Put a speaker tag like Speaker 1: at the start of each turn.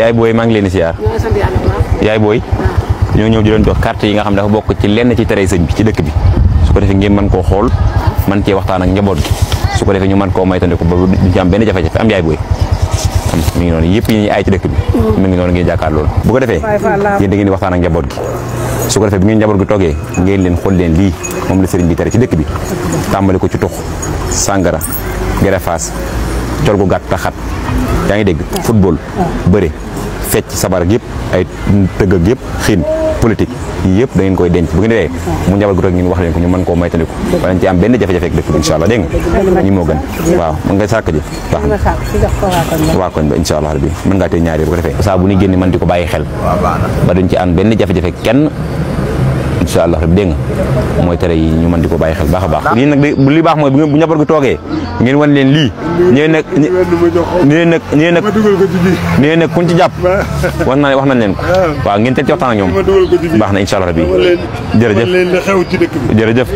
Speaker 1: yaay booy maa ngi leen di siyaar yaay booy ñoo ñëw di leen jox carte yi nga xam dafa bokk ci lenn ci tere sëñ bi ci dëkk bi su ko defee ngeen mën koo xool man cee waxtaan ak njaboot gi su ko defee ñu mën koo moytandiku ba du ci am benn jafe-jafe am yaay booy mi ngi noonu yëpp yi ñuy aay ci dëkk bi mi ngi noonu ngeen jàkkaar loolu bu ko defee yéen da ngeen di waxtaan ak njaboot gi su ko defee bu ngeen njaboot gi toogee ngeen leen xool leen lii moom la sëriñ bi tere ci dëkk bi tàmbali ko ci tux sàngara gerefaas col gu gàtt taxat yaa ngi dégg football bëre fecc sabar ak yëpp ay tëgg ak yëpp xiin politique yi yëpp da ngeen koy denc bu ngeen defee mu njaboot gi toog ngeen wax leen ko ñu mën koo moytandiku wala ci am benn jafe-jafe ak dëkk bi incha allah dégg nga ñi moo gën waaw mën nga sàkk ji baax na waa koñ ba incha allah rabbi mën ngaa tey ñaari bu ko defee saa bu ñu génn mën di ko bàyyi xel ba duñ ci am benn jafe-jafe kenn incha allah rabbi dégg nga mooy tere yi ñu mën di ko bàyyi xel baax a baax lii nag li baax mooy bu njaboot gi toogee ngeen wan leen lii ñëwee nag kuñ ci jàpp wax nañ leen ko waaw ngeen teel ci waxtaan ak ñoom baax na incha allah rabbi jërëjëf